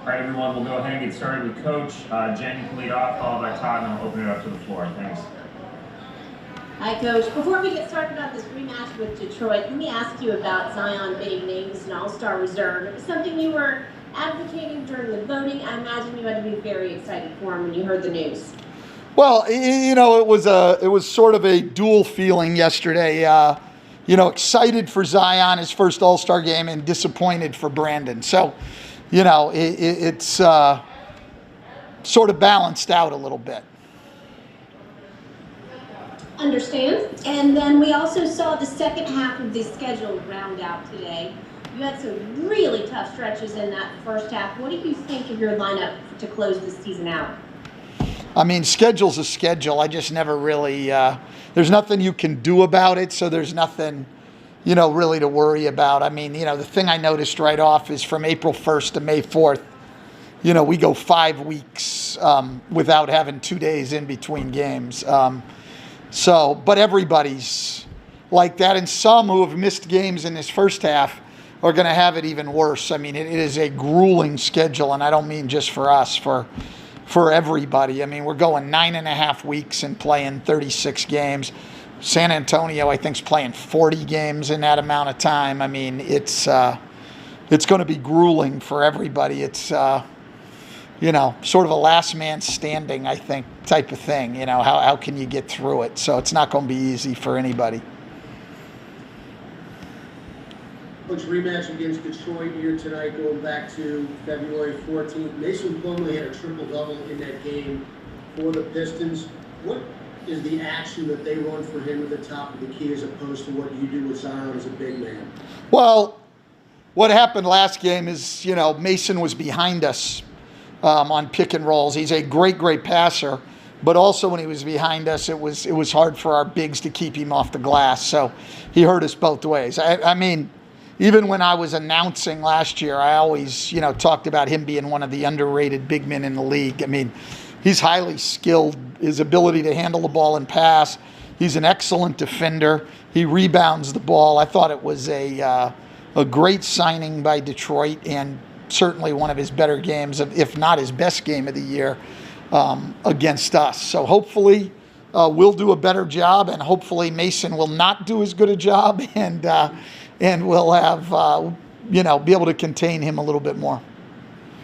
All right, everyone, we'll go ahead and get started with Coach. Jen, you can lead off, followed by Todd, and I'll open it up to the floor. Thanks. Hi, Coach. Before we get started about this rematch with Detroit, let me ask you about Zion being named as an All-Star reserve. It was something you were advocating during the voting. I imagine you had to be very excited for him when you heard the news. Well, you know, it was sort of a dual feeling yesterday. You know, excited for Zion, his first All-Star game, and disappointed for Brandon. So, you know, it's sort of balanced out a little bit. Understand. And then we also saw the second half of the schedule round out today. You had some really tough stretches in that first half. What do you think of your lineup to close this season out? I mean, schedule's a schedule. I just never really, there's nothing you can do about it, so there's nothing, you know, really to worry about. I mean, you know, the thing I noticed right off is from April 1st to May 4th, you know, we go 5 weeks without having 2 days in between games. So, but everybody's like that, and some who have missed games in this first half are going to have it even worse. I mean, it is a grueling schedule, and I don't mean just for us, for everybody. I mean, we're going 9.5 weeks and playing 36 games. San Antonio, I think, is playing 40 games in that amount of time. I mean, it's going to be grueling for everybody. It's you know, sort of a last man standing, I think, type of thing. You know, how can you get through it? So it's not going to be easy for anybody. Coach, rematch against Detroit here tonight, going back to February 14th. Mason Plumlee had a triple-double in that game for the Pistons. What is the action that they run for him at the top of the key as opposed to what you do with Zion as a big man? Well, what happened last game is, you know, Mason was behind us on pick and rolls. He's a great, great passer, but also when he was behind us, it was hard for our bigs to keep him off the glass. So he hurt us both ways. I mean, even when I was announcing last year, I always, you know, talked about him being one of the underrated big men in the league. I mean, he's highly skilled. His ability to handle the ball and pass. He's an excellent defender. He rebounds the ball. I thought it was a great signing by Detroit, and certainly one of his better games, if not his best game of the year against us. So hopefully we'll do a better job, and hopefully Mason will not do as good a job, and we'll have, you know, be able to contain him a little bit more.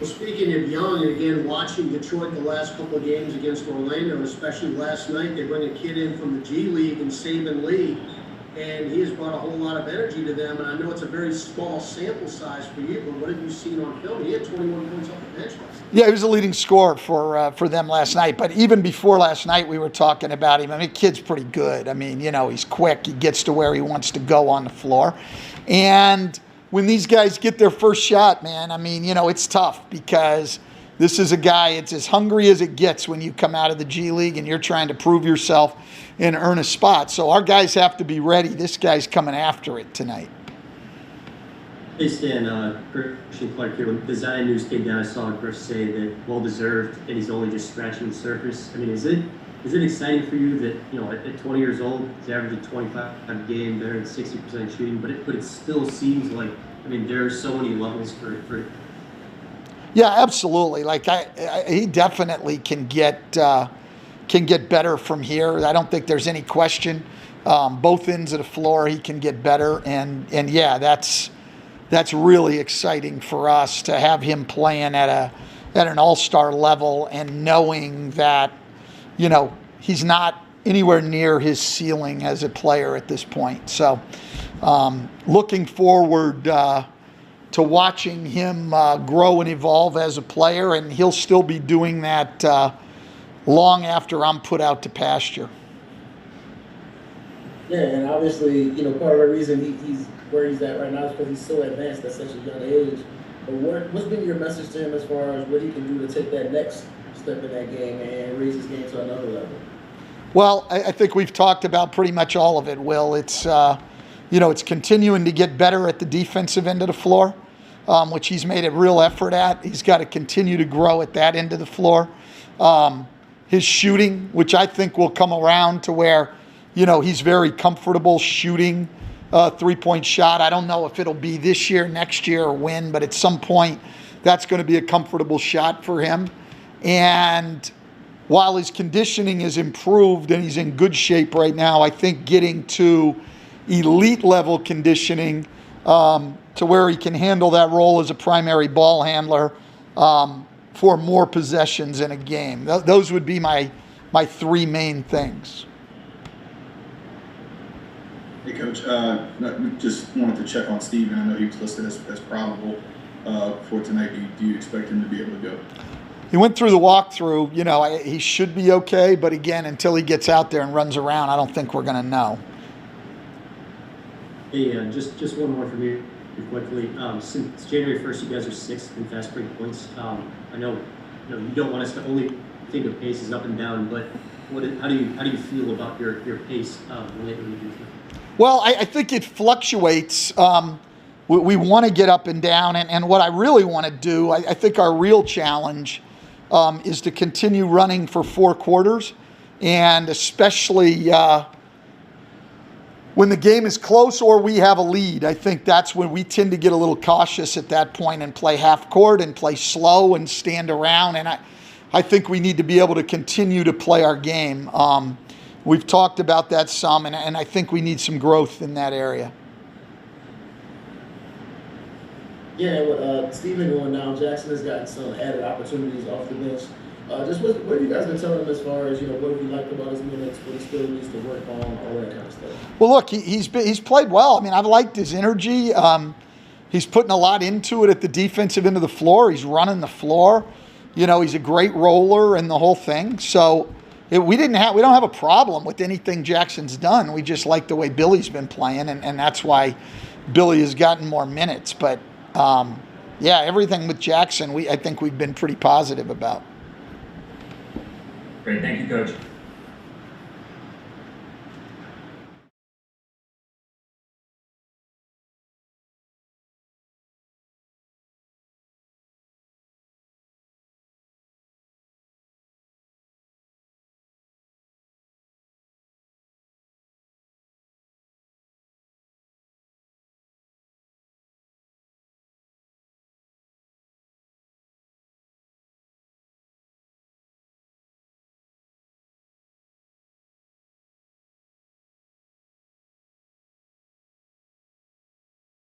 Well, speaking of young, and again, watching Detroit the last couple of games against Orlando, especially last night, they bring a kid in from the G League in Saban Lee, and he has brought a whole lot of energy to them. And I know it's a very small sample size for you, but what have you seen on film? He had 21 points off the bench last night. Yeah, he was the leading scorer for them last night. But even before last night, we were talking about him. I mean, the kid's pretty good. I mean, you know, he's quick. He gets to where he wants to go on the floor. And when these guys get their first shot, man, I mean, you know, it's tough because this is a guy, it's as hungry as it gets when you come out of the G League and you're trying to prove yourself and earn a spot. So our guys have to be ready. This guy's coming after it tonight. Hey Stan, Christian Clark here. When the Zion news came down, I saw Griff say that well-deserved and he's only just scratching the surface. I mean, is it exciting for you that, you know, at 20 years old, he's averaging 25 a game, better than 60% shooting, but it still seems like, I mean, there are so many levels for Yeah, absolutely. Like he definitely can get better from here. I don't think there's any question. Both ends of the floor, he can get better, and yeah, that's really exciting for us to have him playing at an all-star level and knowing that, you know, he's not anywhere near his ceiling as a player at this point. So looking forward to watching him grow and evolve as a player, and he'll still be doing that long after I'm put out to pasture. Yeah, and obviously, you know, part of the reason he's where he's at right now is because he's so advanced at such a young age. But what's been your message to him as far as what he can do to take that next step in that game and raise his game to another level? Well, I think we've talked about pretty much all of it, Will. It's, you know, it's continuing to get better at the defensive end of the floor, which he's made a real effort at. He's got to continue to grow at that end of the floor. His shooting, which I think will come around to where, you know, he's very comfortable shooting a three-point shot. I don't know if it'll be this year, next year, or when, but at some point that's going to be a comfortable shot for him. And while his conditioning is improved and he's in good shape right now, I think getting to elite level conditioning to where he can handle that role as a primary ball handler for more possessions in a game. Those would be my three main things. Hey, Coach. Just wanted to check on Steven. I know he was listed as probable for tonight. Do you expect him to be able to go? He went through the walkthrough. You know, he should be okay. But again, until he gets out there and runs around, I don't think we're going to know. Hey, just one more from you quickly. Since January 1st, you guys are 6th in fast break points. I know, you don't want us to only think of paces up and down, but how do you feel about your pace lately? Well, I think it fluctuates. We want to get up and down, and what I really want to do, I think our real challenge is to continue running for 4 quarters, and especially when the game is close or we have a lead. I think that's when we tend to get a little cautious at that point and play half court and play slow and stand around, and I think we need to be able to continue to play our game. We've talked about that some, and I think we need some growth in that area. Yeah, with Steven going now, Jackson has gotten some added opportunities off the bench. Just what have you guys been telling him as far as, what have you liked about his minutes, what he still needs to work on, all that kind of stuff? Well, look, he's played well. I mean, I've liked his energy. He's putting a lot into it at the defensive end of the floor. He's running the floor. He's a great roller and the whole thing. So we don't have a problem with anything Jackson's done. We just like the way Billy's been playing, and that's why Billy has gotten more minutes. But yeah, everything with Jackson, I think we've been pretty positive about. Great, thank you, Coach.